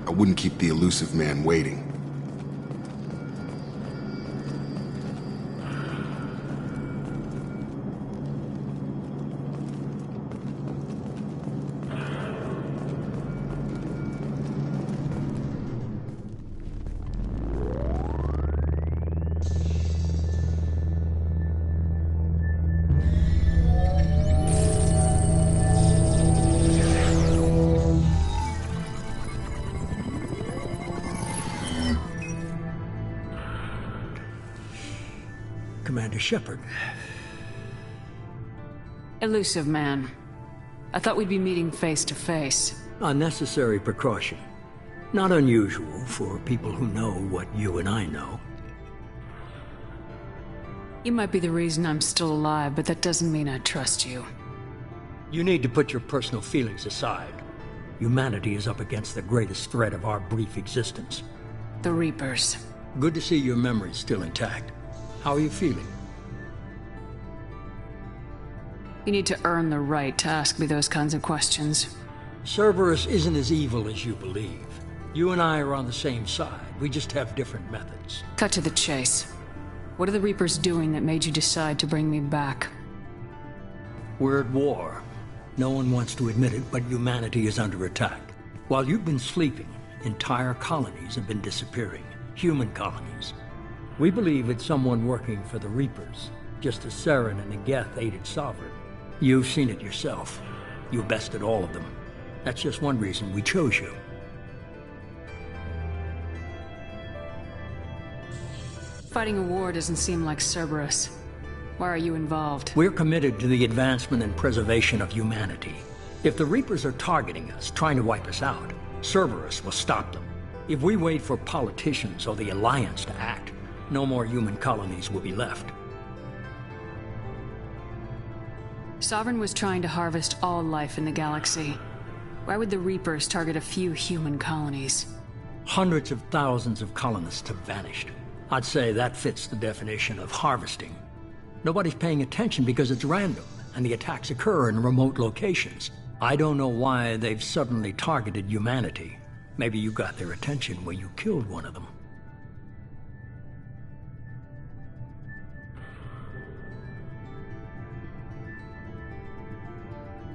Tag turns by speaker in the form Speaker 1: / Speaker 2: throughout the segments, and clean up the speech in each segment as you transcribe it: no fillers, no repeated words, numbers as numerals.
Speaker 1: I wouldn't keep the elusive man waiting.
Speaker 2: Commander Shepard.
Speaker 3: Elusive man. I thought we'd be meeting face to face.
Speaker 2: Unnecessary precaution. Not unusual for people who know what you and I know.
Speaker 3: You might be the reason I'm still alive, but that doesn't mean I trust you.
Speaker 2: You need to put your personal feelings aside. Humanity is up against the greatest threat of our brief existence.
Speaker 3: The Reapers.
Speaker 2: Good to see your memory's still intact. How are you feeling?
Speaker 3: You need to earn the right to ask me those kinds of questions.
Speaker 2: Cerberus isn't as evil as you believe. You and I are on the same side. We just have different methods.
Speaker 3: Cut to the chase. What are the Reapers doing that made you decide to bring me back?
Speaker 2: We're at war. No one wants to admit it, but humanity is under attack. While you've been sleeping, entire colonies have been disappearing. Human colonies. We believe it's someone working for the Reapers, just as Saren and Negeth aided Sovereign. You've seen it yourself. You bested all of them. That's just one reason we chose you.
Speaker 3: Fighting a war doesn't seem like Cerberus. Why are you involved?
Speaker 2: We're committed to the advancement and preservation of humanity. If the Reapers are targeting us, trying to wipe us out, Cerberus will stop them. If we wait for politicians or the Alliance to act, no more human colonies will be left.
Speaker 3: Sovereign was trying to harvest all life in the galaxy. Why would the Reapers target a few human colonies?
Speaker 2: Hundreds of thousands of colonists have vanished. I'd say that fits the definition of harvesting. Nobody's paying attention because it's random, and the attacks occur in remote locations. I don't know why they've suddenly targeted humanity. Maybe you got their attention when you killed one of them.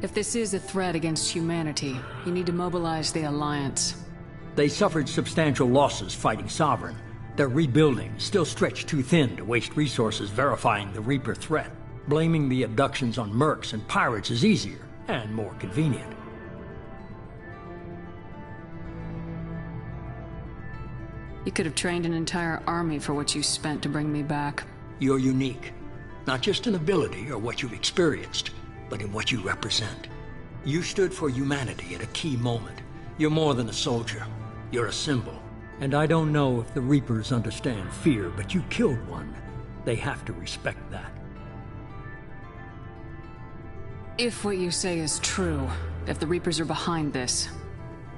Speaker 3: If this is a threat against humanity, you need to mobilize the Alliance.
Speaker 2: They suffered substantial losses fighting Sovereign. They're rebuilding, still stretched too thin to waste resources verifying the Reaper threat. Blaming the abductions on mercs and pirates is easier, and more convenient.
Speaker 3: You could have trained an entire army for what you spent to bring me back.
Speaker 2: You're unique. Not just in ability or what you've experienced, but in what you represent. You stood for humanity at a key moment. You're more than a soldier. You're a symbol. And I don't know if the Reapers understand fear, but you killed one. They have to respect that.
Speaker 3: If what you say is true, if the Reapers are behind this,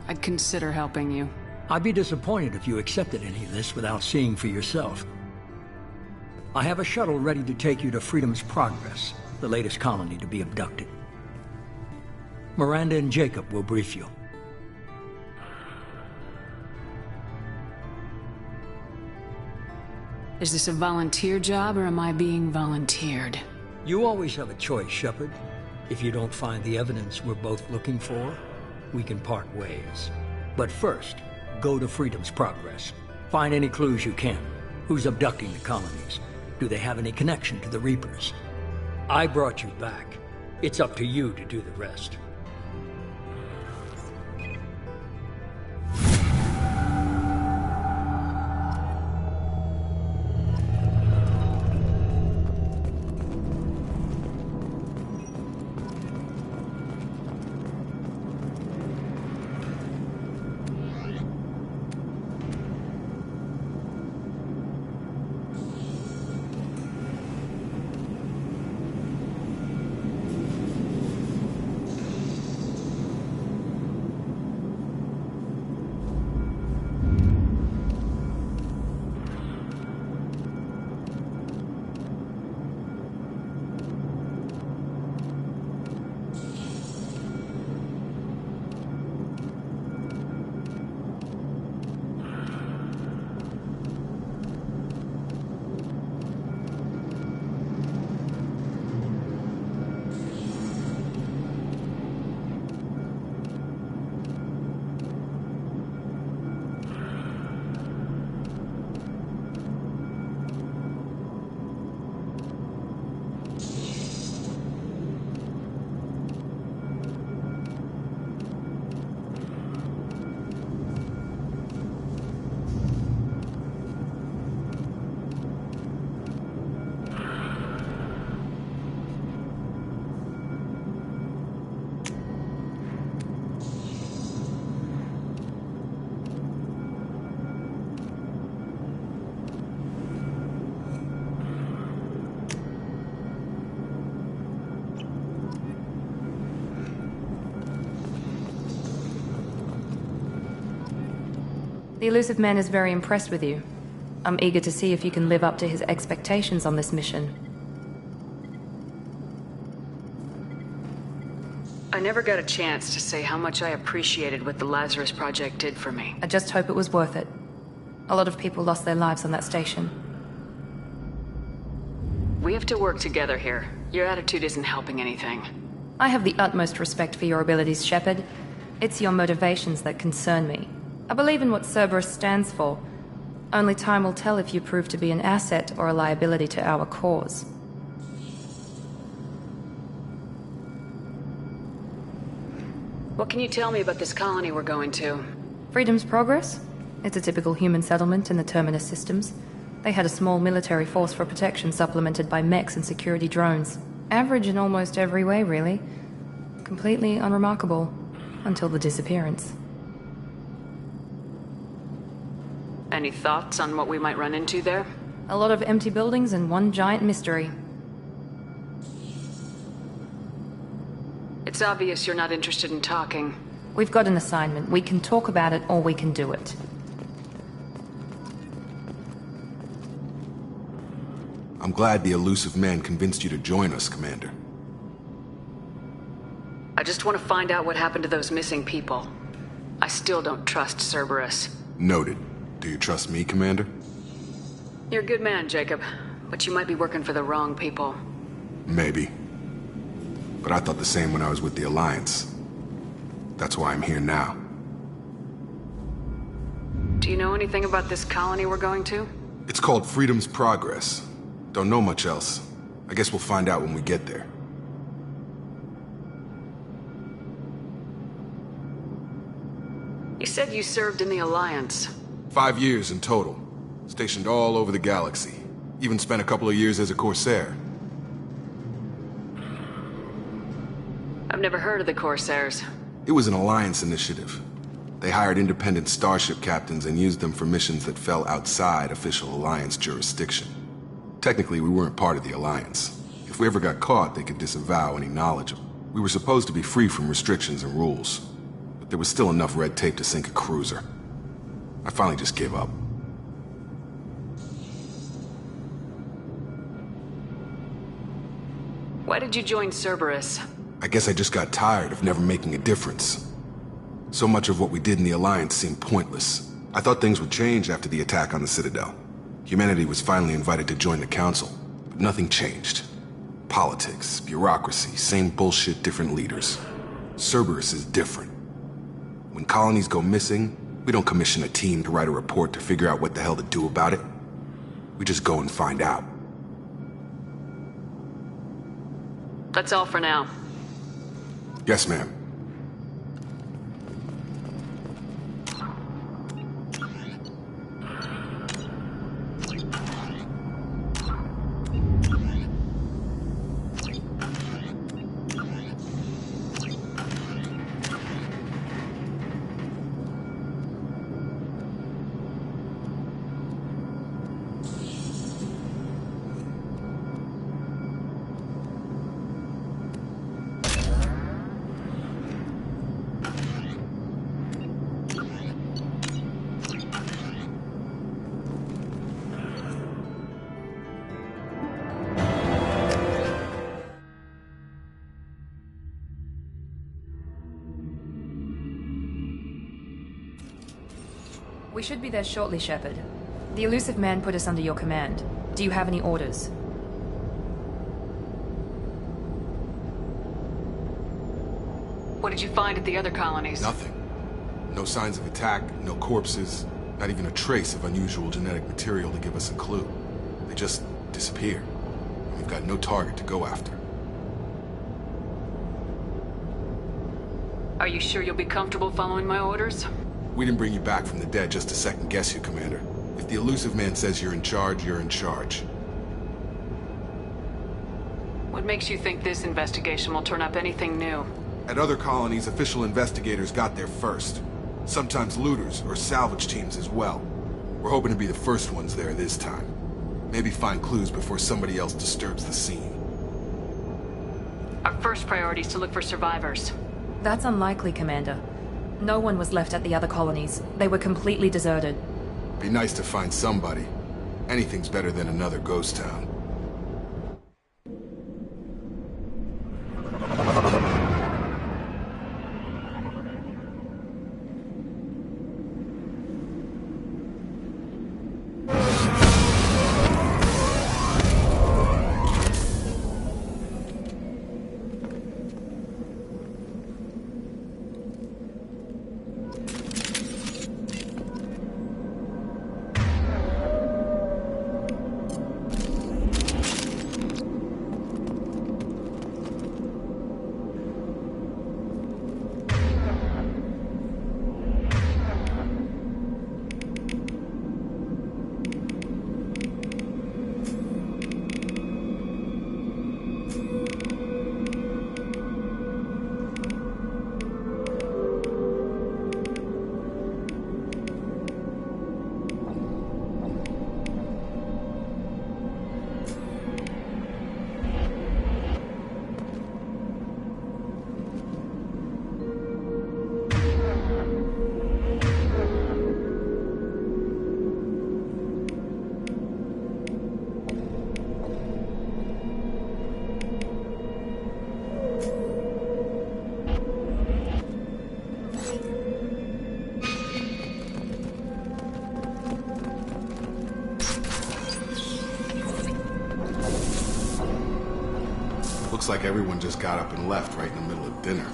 Speaker 3: I'd consider helping you.
Speaker 2: I'd be disappointed if you accepted any of this without seeing for yourself. I have a shuttle ready to take you to Freedom's Progress, the latest colony to be abducted. Miranda and Jacob will brief you.
Speaker 3: Is this a volunteer job, or am I being volunteered?
Speaker 2: You always have a choice, Shepard. If you don't find the evidence we're both looking for, we can part ways. But first, go to Freedom's Progress. Find any clues you can. Who's abducting the colonies? Do they have any connection to the Reapers? I brought you back. It's up to you to do the rest.
Speaker 4: The elusive man is very impressed with you. I'm eager to see if you can live up to his expectations on this mission.
Speaker 3: I never got a chance to say how much I appreciated what the Lazarus Project did for me.
Speaker 4: I just hope it was worth it. A lot of people lost their lives on that station.
Speaker 3: We have to work together here. Your attitude isn't helping anything.
Speaker 4: I have the utmost respect for your abilities, Shepard. It's your motivations that concern me. I believe in what Cerberus stands for. Only time will tell if you prove to be an asset or a liability to our cause.
Speaker 3: What can you tell me about this colony we're going to?
Speaker 4: Freedom's Progress? It's a typical human settlement in the Terminus systems. They had a small military force for protection supplemented by mechs and security drones. Average in almost every way, really. Completely unremarkable. Until the disappearance.
Speaker 3: Any thoughts on what we might run into there?
Speaker 4: A lot of empty buildings and one giant mystery.
Speaker 3: It's obvious you're not interested in talking.
Speaker 4: We've got an assignment. We can talk about it or we can do it.
Speaker 1: I'm glad the elusive man convinced you to join us, Commander.
Speaker 3: I just want to find out what happened to those missing people. I still don't trust Cerberus.
Speaker 1: Noted. Do you trust me, Commander?
Speaker 3: You're a good man, Jacob, but you might be working for the wrong people.
Speaker 1: Maybe. But I thought the same when I was with the Alliance. That's why I'm here now.
Speaker 3: Do you know anything about this colony we're going to?
Speaker 1: It's called Freedom's Progress. Don't know much else. I guess we'll find out when we get there.
Speaker 3: You said you served in the Alliance.
Speaker 1: 5 years in total. Stationed all over the galaxy. Even spent a couple of years as a Corsair.
Speaker 3: I've never heard of the Corsairs.
Speaker 1: It was an Alliance initiative. They hired independent starship captains and used them for missions that fell outside official Alliance jurisdiction. Technically, we weren't part of the Alliance. If we ever got caught, they could disavow any knowledge of it. We were supposed to be free from restrictions and rules, but there was still enough red tape to sink a cruiser. I finally just gave up.
Speaker 3: Why did you join Cerberus?
Speaker 1: I guess I just got tired of never making a difference. So much of what we did in the Alliance seemed pointless. I thought things would change after the attack on the Citadel. Humanity was finally invited to join the Council, but nothing changed. Politics, bureaucracy, same bullshit, different leaders. Cerberus is different. When colonies go missing, we don't commission a team to write a report to figure out what the hell to do about it. We just go and find out.
Speaker 3: That's all for now.
Speaker 1: Yes, ma'am.
Speaker 4: We should be there shortly, Shepard. The elusive man put us under your command. Do you have any orders?
Speaker 3: What did you find at the other colonies?
Speaker 1: Nothing. No signs of attack, no corpses, not even a trace of unusual genetic material to give us a clue. They just disappeared. We've got no target to go after.
Speaker 3: Are you sure you'll be comfortable following my orders?
Speaker 1: We didn't bring you back from the dead just to second guess you, Commander. If the elusive man says you're in charge, you're in charge.
Speaker 3: What makes you think this investigation will turn up anything new?
Speaker 1: At other colonies, official investigators got there first. Sometimes looters or salvage teams as well. We're hoping to be the first ones there this time. Maybe find clues before somebody else disturbs the scene.
Speaker 3: Our first priority is to look for survivors.
Speaker 4: That's unlikely, Commander. No one was left at the other colonies. They were completely deserted.
Speaker 1: Be nice to find somebody. Anything's better than another ghost town. Looks like everyone just got up and left right in the middle of dinner.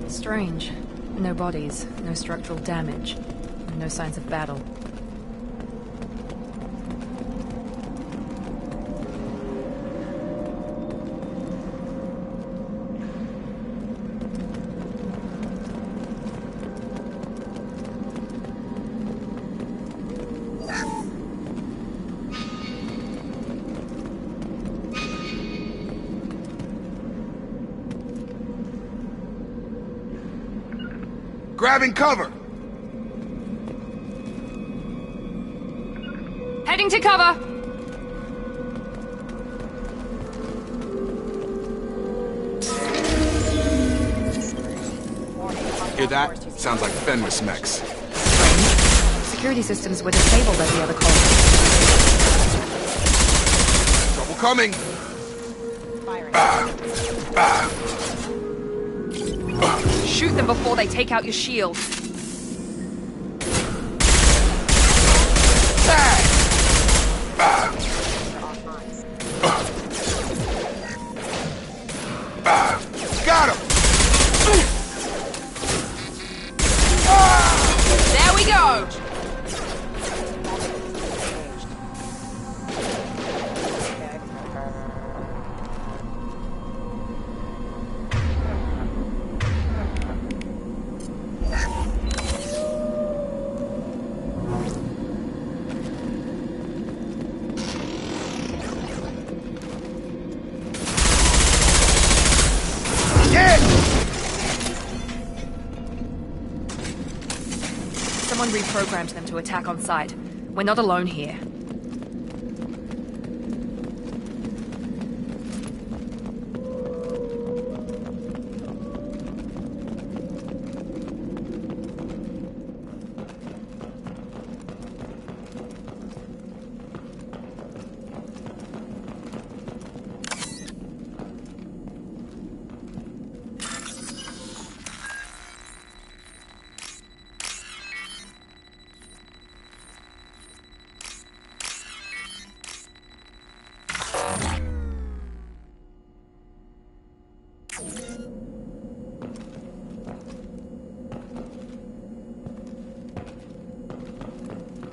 Speaker 4: Strange. No bodies, no structural damage, and no signs of battle.
Speaker 1: Grabbing cover!
Speaker 3: Heading to cover!
Speaker 1: Hear that? Sounds like Fenris mechs.
Speaker 4: Security systems were disabled at the other colony.
Speaker 1: Trouble coming!
Speaker 4: Shoot them before they take out your shield.
Speaker 1: Got him!
Speaker 4: There we go! Someone reprogrammed them to attack on sight. We're not alone here.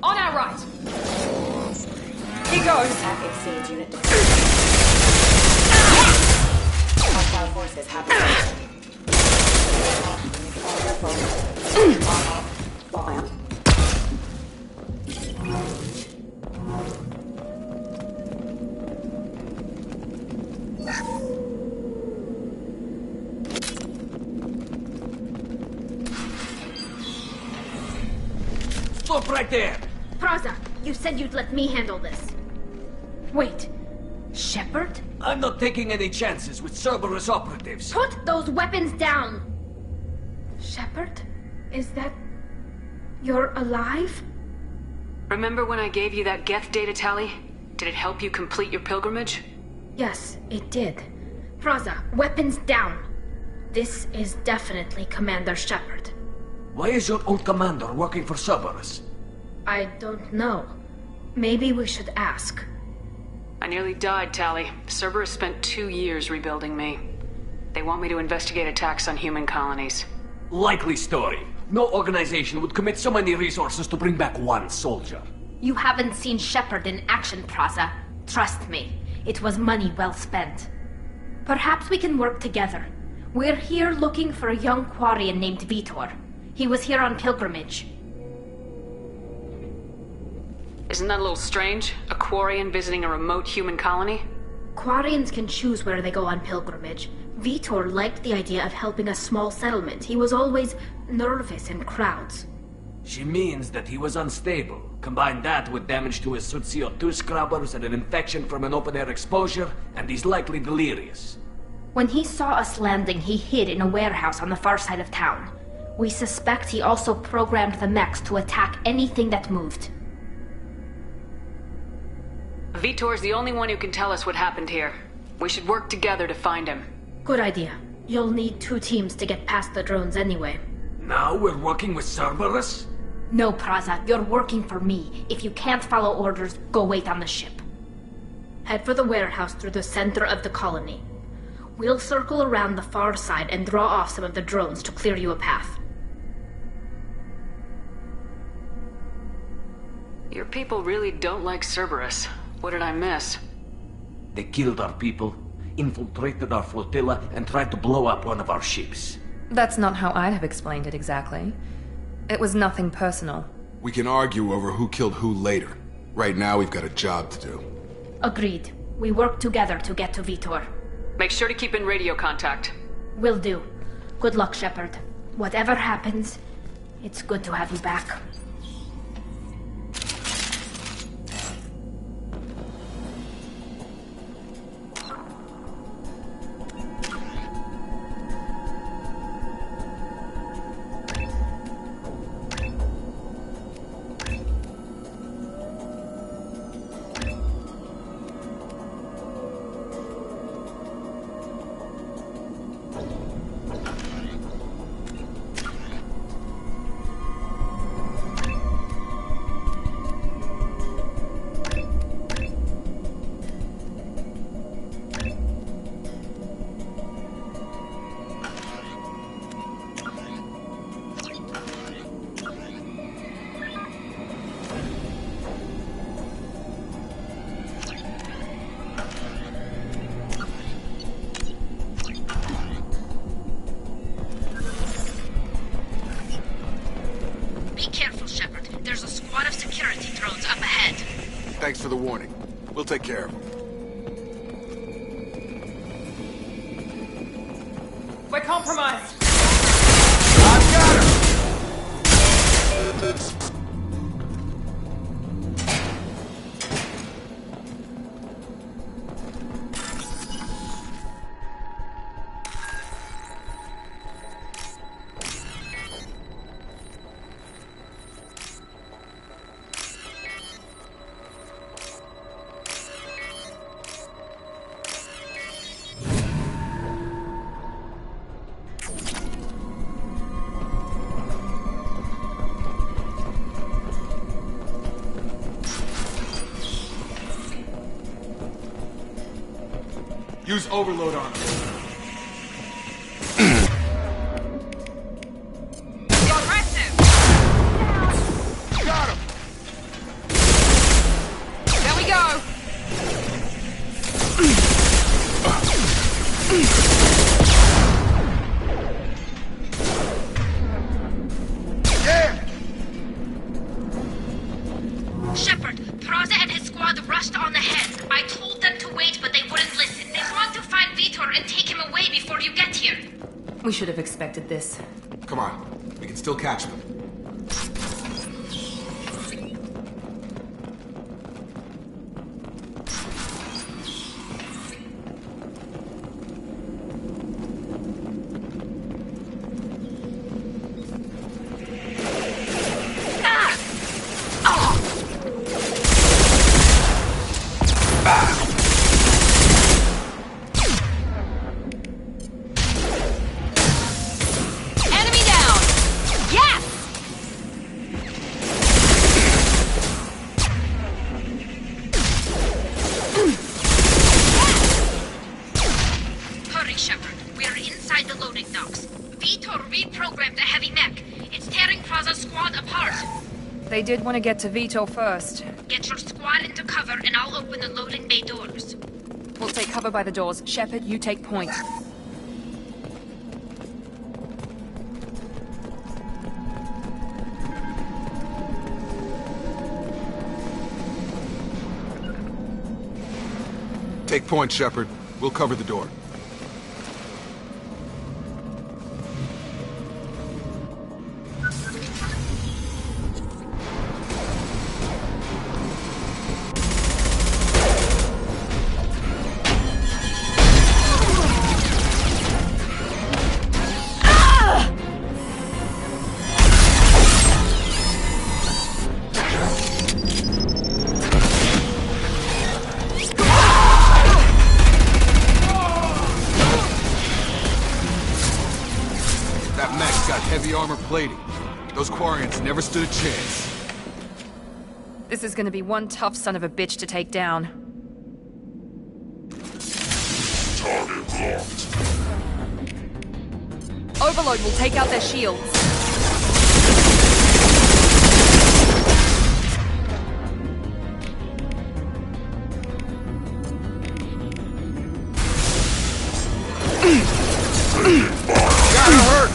Speaker 4: On our right. Here goes.
Speaker 5: Attack exceeds unit. Hostile forces have Fire.
Speaker 6: Stop right there!
Speaker 7: Praza, you said you'd let me handle this. Wait. Shepard?
Speaker 6: I'm not taking any chances with Cerberus operatives.
Speaker 7: Put those weapons down! Shepard? Is that... You're alive?
Speaker 3: Remember when I gave you that Geth data tally? Did it help you complete your pilgrimage?
Speaker 7: Yes, it did. Praza, weapons down! This is definitely Commander Shepard.
Speaker 6: Why is your old commander working for Cerberus?
Speaker 7: I don't know. Maybe we should ask.
Speaker 3: I nearly died, Tally. Cerberus spent 2 years rebuilding me. They want me to investigate attacks on human colonies.
Speaker 6: Likely story. No organization would commit so many resources to bring back one soldier.
Speaker 7: You haven't seen Shepard in action, Praza. Trust me, it was money well spent. Perhaps we can work together. We're here looking for a young Quarian named Vitor. He was here on pilgrimage.
Speaker 3: Isn't that a little strange? A Quarian visiting a remote human colony?
Speaker 7: Quarians can choose where they go on pilgrimage. Vitor liked the idea of helping a small settlement. He was always nervous in crowds.
Speaker 6: She means that he was unstable. Combine that with damage to his suit CO2 scrubbers and an infection from an open-air exposure, and he's likely delirious.
Speaker 7: When he saw us landing, he hid in a warehouse on the far side of town. We suspect he also programmed the mechs to attack anything that moved.
Speaker 3: Vitor's the only one who can tell us what happened here. We should work together to find him.
Speaker 7: Good idea. You'll need 2 teams to get past the drones anyway.
Speaker 6: Now we're working with Cerberus?
Speaker 7: No, Praza, you're working for me. If you can't follow orders, go wait on the ship. Head for the warehouse through the center of the colony. We'll circle around the far side and draw off some of the drones to clear you a path.
Speaker 3: Your people really don't like Cerberus. What did I miss?
Speaker 6: They killed our people, infiltrated our flotilla, and tried to blow up one of our ships.
Speaker 4: That's not how I'd have explained it exactly. It was nothing personal.
Speaker 1: We can argue over who killed who later. Right now, we've got a job to do.
Speaker 7: Agreed. We work together to get to Vitor.
Speaker 3: Make sure to keep in radio contact.
Speaker 7: Will do. Good luck, Shepard. Whatever happens, it's good to have you back.
Speaker 1: Thanks for the warning. We'll take care of him.
Speaker 8: We're compromised!
Speaker 1: I've got her! Use overload on him.
Speaker 8: Go aggressive!
Speaker 1: Got him!
Speaker 8: There we go!
Speaker 1: Yeah!
Speaker 7: Shepard, Praza and his squad rushed on ahead. I told them to wait, but they wouldn't listen. They want to find Vitor and take him away before you get here.
Speaker 4: We should have expected this.
Speaker 1: Come on. We can still catch them.
Speaker 7: heavy mech. It's tearing Praza's squad apart.
Speaker 4: They did want to get to Vito first.
Speaker 7: Get your squad into cover and I'll open the loading bay doors.
Speaker 4: We'll take cover by the doors. Shepard, you take point.
Speaker 1: Take point, Shepard. We'll cover the door. Heavy armor plating. Those Quarians never stood a chance.
Speaker 4: This is gonna be one tough son of a bitch to take down.
Speaker 9: Target locked.
Speaker 4: Overload will take out their shields.
Speaker 1: Gotta hurt!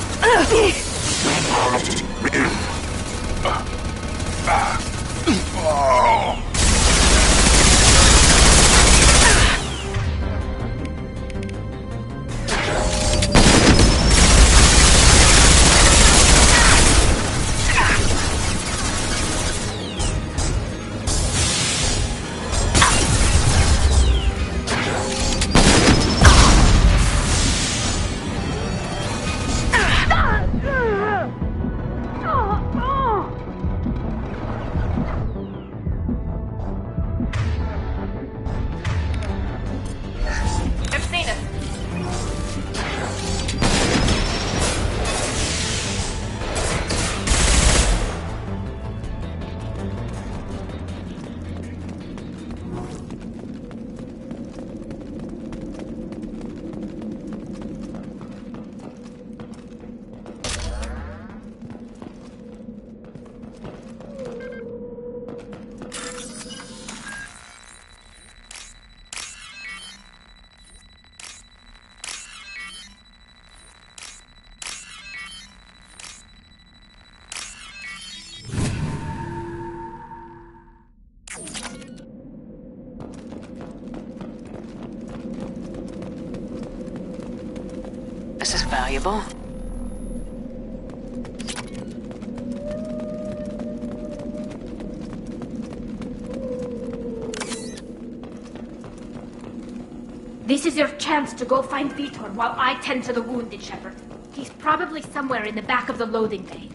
Speaker 3: This is valuable.
Speaker 7: This is your chance to go find Vitor while I tend to the wounded, Shepard. He's probably somewhere in the back of the loading bay.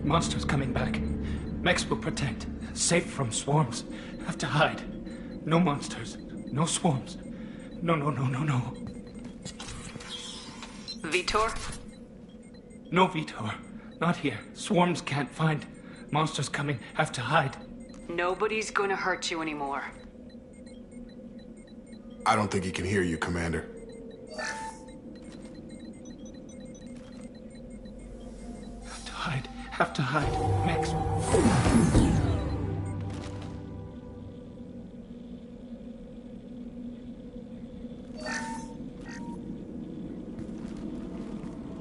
Speaker 6: Monsters coming back. Mechs will protect. Safe from swarms. Have to hide. No monsters. No swarms. No.
Speaker 3: Vitor?
Speaker 6: No, Vitor. Not here. Swarms can't find. Monsters coming. Have to hide.
Speaker 3: Nobody's gonna hurt you anymore.
Speaker 1: I don't think he can hear you, Commander.
Speaker 6: Have to hide. Mechs.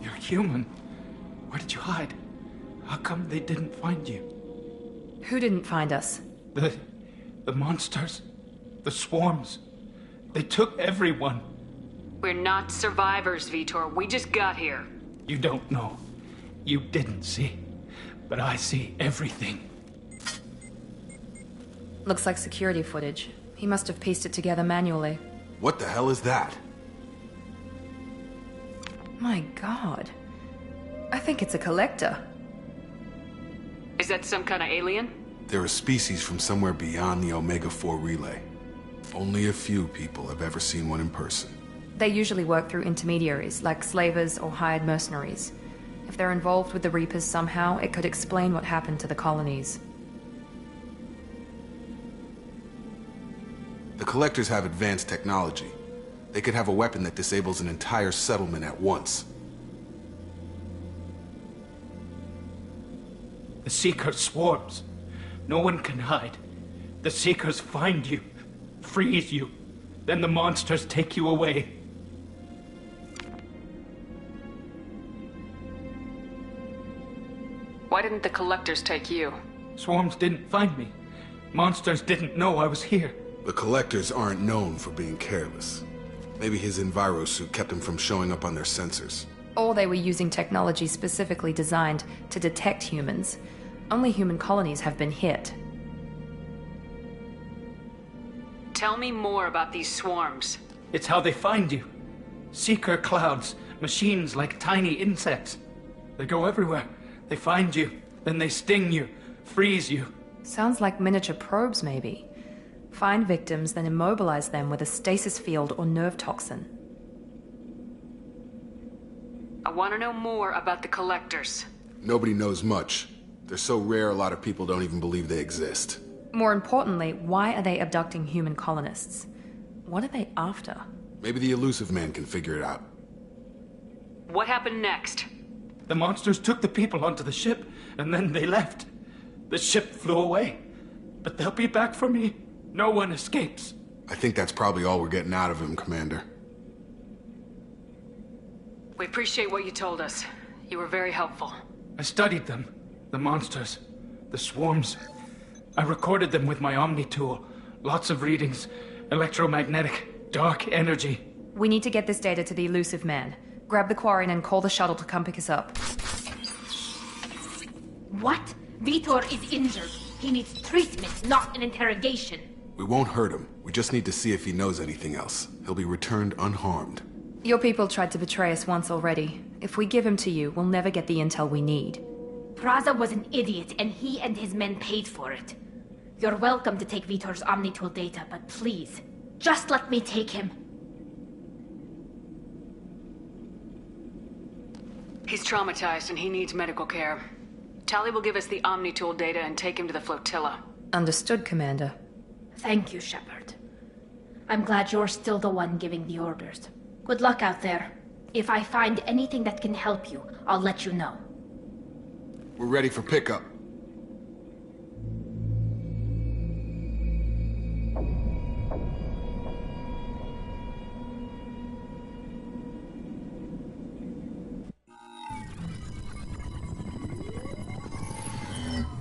Speaker 6: You're human. Where did you hide? How come they didn't find you?
Speaker 4: Who didn't find us?
Speaker 6: The monsters. The swarms. They took everyone.
Speaker 3: We're not survivors, Vitor. We just got here.
Speaker 6: You don't know. You didn't see. But I see everything.
Speaker 4: Looks like security footage. He must have pieced it together manually.
Speaker 1: What the hell is that?
Speaker 4: My god. I think it's a collector.
Speaker 3: Is that some kind of alien?
Speaker 1: They're a species from somewhere beyond the Omega-4 relay. Only a few people have ever seen one in person.
Speaker 4: They usually work through intermediaries, like slavers or hired mercenaries. If they're involved with the Reapers somehow, it could explain what happened to the colonies.
Speaker 1: The Collectors have advanced technology. They could have a weapon that disables an entire settlement at once.
Speaker 6: The Seekers swarms. No one can hide. The Seekers find you, freeze you, then the monsters take you away.
Speaker 3: Why didn't the Collectors take you?
Speaker 6: Swarms didn't find me. Monsters didn't know I was here.
Speaker 1: The Collectors aren't known for being careless. Maybe his Enviro suit kept him from showing up on their sensors.
Speaker 4: Or they were using technology specifically designed to detect humans. Only human colonies have been hit.
Speaker 3: Tell me more about these swarms.
Speaker 6: It's how they find you. Seeker clouds, machines like tiny insects. They go everywhere. They find you, then they sting you, freeze you.
Speaker 4: Sounds like miniature probes, maybe. Find victims, then immobilize them with a stasis field or nerve toxin.
Speaker 3: I want to know more about the Collectors.
Speaker 1: Nobody knows much. They're so rare, a lot of people don't even believe they exist.
Speaker 4: More importantly, why are they abducting human colonists? What are they after?
Speaker 1: Maybe the Elusive Man can figure it out.
Speaker 3: What happened next?
Speaker 6: The monsters took the people onto the ship, and then they left. The ship flew away. But they'll be back for me. No one escapes.
Speaker 1: I think that's probably all we're getting out of him, Commander.
Speaker 3: We appreciate what you told us. You were very helpful.
Speaker 6: I studied them. The monsters. The swarms. I recorded them with my Omni tool. Lots of readings. Electromagnetic. Dark energy.
Speaker 4: We need to get this data to the Elusive Man. Grab the Quarian and call the shuttle to come pick us up.
Speaker 7: What? Vitor is injured. He needs treatment, not an interrogation.
Speaker 1: We won't hurt him. We just need to see if he knows anything else. He'll be returned unharmed.
Speaker 4: Your people tried to betray us once already. If we give him to you, we'll never get the intel we need.
Speaker 7: Praza was an idiot, and he and his men paid for it. You're welcome to take Vitor's Omnitool data, but please, just let me take him.
Speaker 3: He's traumatized and he needs medical care. Tali will give us the Omnitool data and take him to the flotilla.
Speaker 4: Understood, Commander.
Speaker 7: Thank you, Shepard. I'm glad you're still the one giving the orders. Good luck out there. If I find anything that can help you, I'll let you know.
Speaker 1: We're ready for pickup.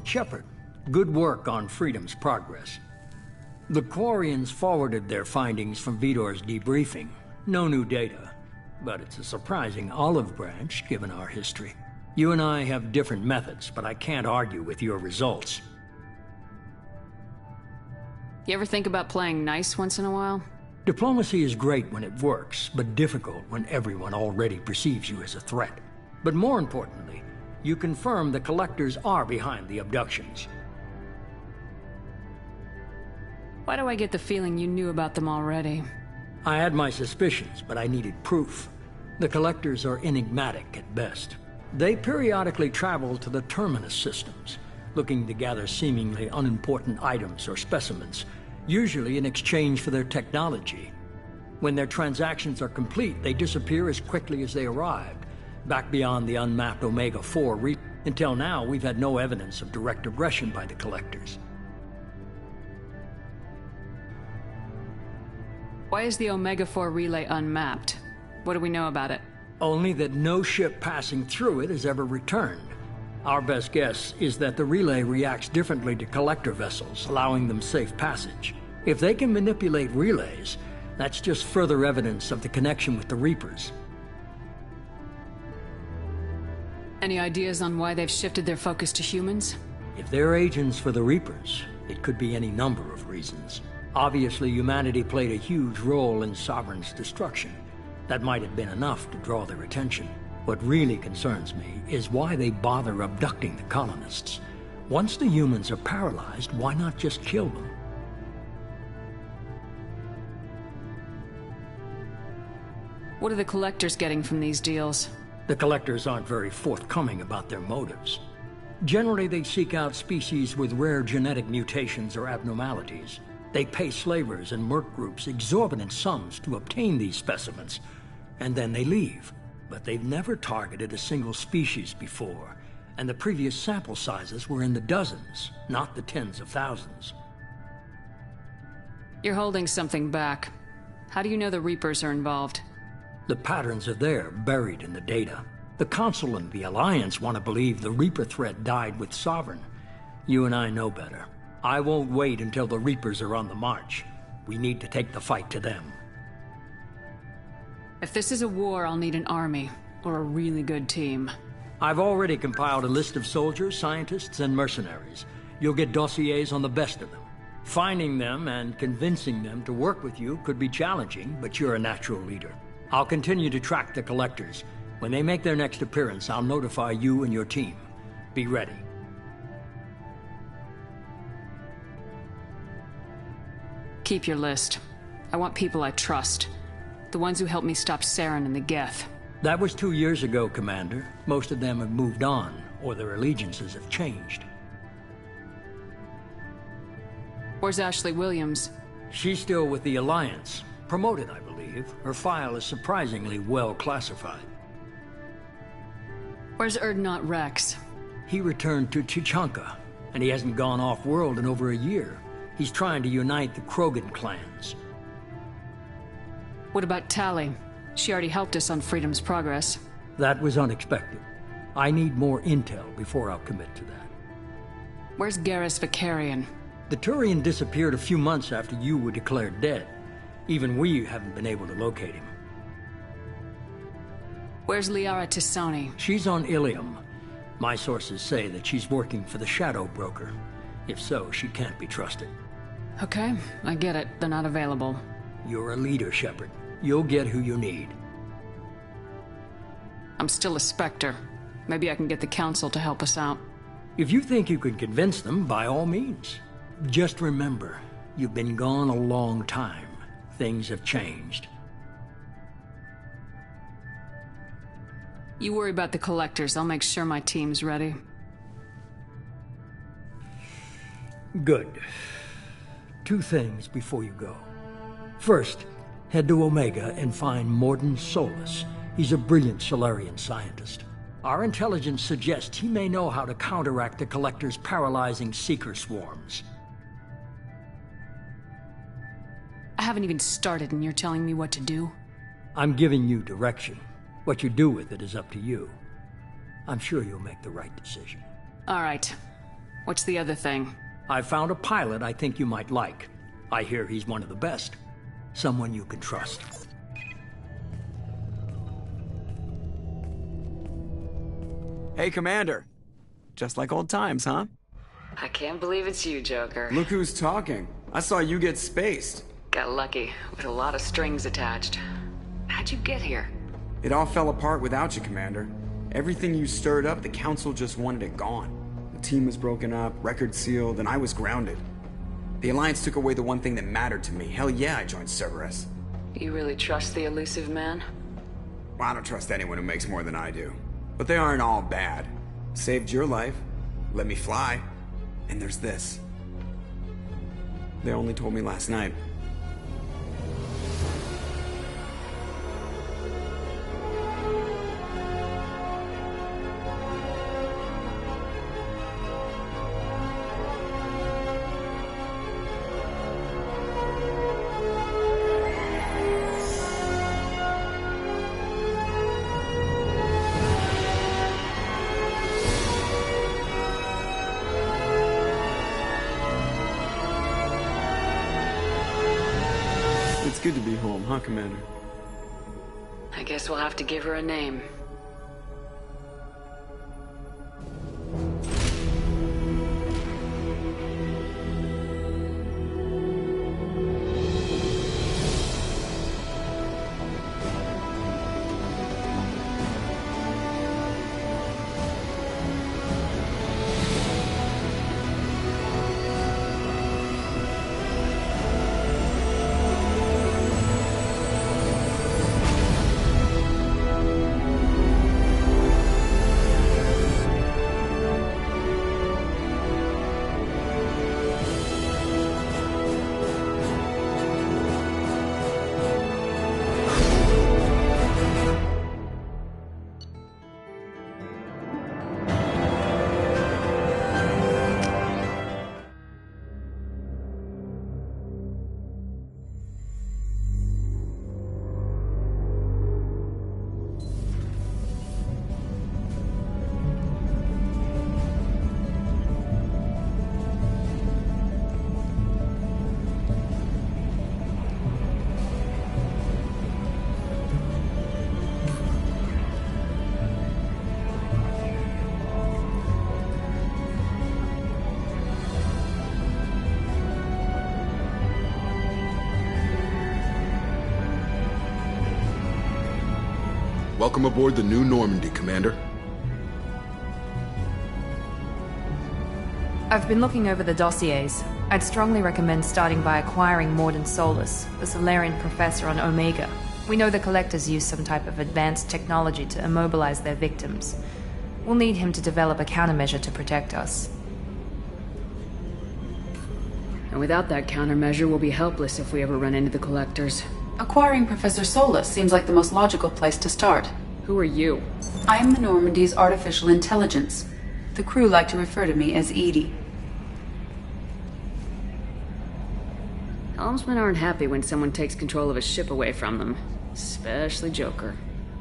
Speaker 2: Shepard, good work on Freedom's progress. The Quarians forwarded their findings from Vitor's debriefing. No new data, but it's a surprising olive branch given our history. You and I have different methods, but I can't argue with your results.
Speaker 3: You ever think about playing nice once in a while?
Speaker 2: Diplomacy is great when it works, but difficult when everyone already perceives you as a threat. But more importantly, you confirm the Collectors are behind the abductions.
Speaker 3: Why do I get the feeling you knew about them already?
Speaker 2: I had my suspicions, but I needed proof. The Collectors are enigmatic at best. They periodically travel to the Terminus systems, looking to gather seemingly unimportant items or specimens, usually in exchange for their technology. When their transactions are complete, they disappear as quickly as they arrived, back beyond the unmapped Omega-4 reef. Until now, we've had no evidence of direct aggression by the Collectors.
Speaker 3: Why is the Omega-4 relay unmapped? What do we know about it?
Speaker 2: Only that no ship passing through it has ever returned. Our best guess is that the relay reacts differently to Collector vessels, allowing them safe passage. If they can manipulate relays, that's just further evidence of the connection with the Reapers.
Speaker 3: Any ideas on why they've shifted their focus to humans?
Speaker 2: If they're agents for the Reapers, it could be any number of reasons. Obviously, humanity played a huge role in Sovereign's destruction. That might have been enough to draw their attention. What really concerns me is why they bother abducting the colonists. Once the humans are paralyzed, why not just kill them?
Speaker 3: What are the Collectors getting from these deals?
Speaker 2: The Collectors aren't very forthcoming about their motives. Generally, they seek out species with rare genetic mutations or abnormalities. They pay slavers and merc groups exorbitant sums to obtain these specimens, and then they leave. But they've never targeted a single species before, and the previous sample sizes were in the dozens, not the tens of thousands.
Speaker 3: You're holding something back. How do you know the Reapers are involved?
Speaker 2: The patterns are there, buried in the data. The Council and the Alliance want to believe the Reaper threat died with Sovereign. You and I know better. I won't wait until the Reapers are on the march. We need to take the fight to them.
Speaker 3: If this is a war, I'll need an army, or a really good team.
Speaker 2: I've already compiled a list of soldiers, scientists, and mercenaries. You'll get dossiers on the best of them. Finding them and convincing them to work with you could be challenging, but you're a natural leader. I'll continue to track the collectors. When they make their next appearance, I'll notify you and your team. Be ready.
Speaker 3: Keep your list. I want people I trust. The ones who helped me stop Saren and the Geth.
Speaker 2: That was 2 years ago, Commander. Most of them have moved on, or their allegiances have changed.
Speaker 3: Where's Ashley Williams?
Speaker 2: She's still with the Alliance. Promoted, I believe. Her file is surprisingly well classified.
Speaker 3: Where's Erdnot Rex?
Speaker 2: He returned to Chichanka, and he hasn't gone off-world in over a year. He's trying to unite the Krogan clans.
Speaker 3: What about Tali? She already helped us on Freedom's Progress.
Speaker 2: That was unexpected. I need more intel before I'll commit to that.
Speaker 3: Where's Garrus Vicarian?
Speaker 2: The Turian disappeared a few months after you were declared dead. Even we haven't been able to locate him.
Speaker 3: Where's Liara Tisoni?
Speaker 2: She's on Ilium. My sources say that she's working for the Shadow Broker. If so, she can't be trusted.
Speaker 3: Okay, I get it. They're not available.
Speaker 2: You're a leader, Shepard. You'll get who you need.
Speaker 3: I'm still a Spectre. Maybe I can get the Council to help us out.
Speaker 2: If you think you can convince them, by all means. Just remember, you've been gone a long time. Things have changed.
Speaker 3: You worry about the Collectors. I'll make sure my team's ready.
Speaker 2: Good. 2 things before you go. First, head to Omega and find Mordin Solus. He's a brilliant Solarian scientist. Our intelligence suggests he may know how to counteract the Collector's paralyzing Seeker swarms.
Speaker 3: I haven't even started and you're telling me what to do?
Speaker 2: I'm giving you direction. What you do with it is up to you. I'm sure you'll make the right decision.
Speaker 3: All right. What's the other thing?
Speaker 2: I found a pilot I think you might like. I hear he's one of the best. Someone you can trust.
Speaker 10: Hey, Commander. Just like old times, huh?
Speaker 3: I can't believe it's you, Joker.
Speaker 10: Look who's talking. I saw you get spaced.
Speaker 3: Got lucky, with a lot of strings attached. How'd you get here?
Speaker 10: It all fell apart without you, Commander. Everything you stirred up, the Council just wanted it gone. The team was broken up, record sealed, and I was grounded. The Alliance took away the one thing that mattered to me. Hell yeah, I joined Cerberus.
Speaker 3: You really trust the elusive man?
Speaker 10: Well, I don't trust anyone who makes more than I do. But they aren't all bad. Saved your life, let me fly, and there's this. They only told me last night. It's good to be home, huh, Commander?
Speaker 3: I guess we'll have to give her a name.
Speaker 1: Welcome aboard the new Normandy, Commander.
Speaker 4: I've been looking over the dossiers. I'd strongly recommend starting by acquiring Morden Solus, the Solarian professor on Omega. We know the Collectors use some type of advanced technology to immobilize their victims. We'll need him to develop a countermeasure to protect us.
Speaker 3: And without that countermeasure, we'll be helpless if we ever run into the Collectors.
Speaker 11: Acquiring Professor Solus seems like the most logical place to start.
Speaker 3: Who are you?
Speaker 11: I am the Normandy's artificial intelligence. The crew like to refer to me as Edie.
Speaker 3: Helmsmen aren't happy when someone takes control of a ship away from them. Especially Joker.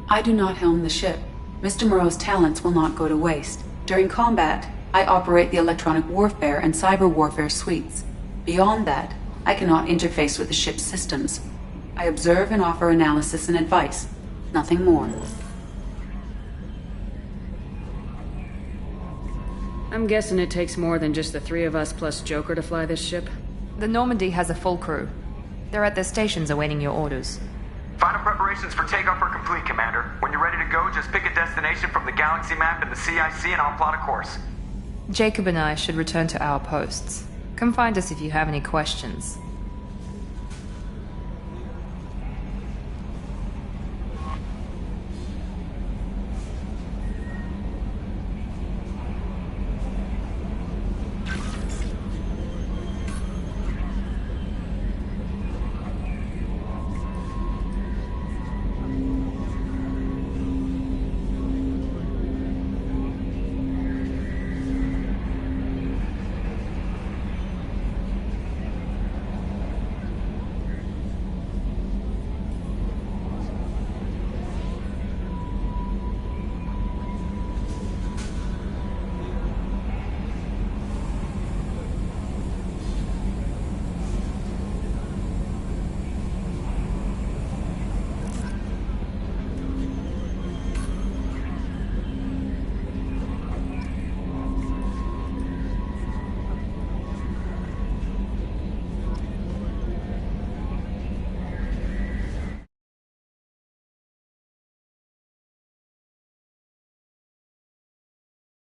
Speaker 11: I do not helm the ship. Mr. Moreau's talents will not go to waste. During combat, I operate the electronic warfare and cyber warfare suites. Beyond that, I cannot interface with the ship's systems. I observe and offer analysis and advice. Nothing more.
Speaker 3: I'm guessing it takes more than just the three of us plus Joker to fly this ship?
Speaker 4: The Normandy has a full crew. They're at their stations awaiting your orders.
Speaker 12: Final preparations for takeoff are complete, Commander. When you're ready to go, just pick a destination from the galaxy map and the CIC and I'll plot a course.
Speaker 4: Jacob and I should return to our posts. Come find us if you have any questions.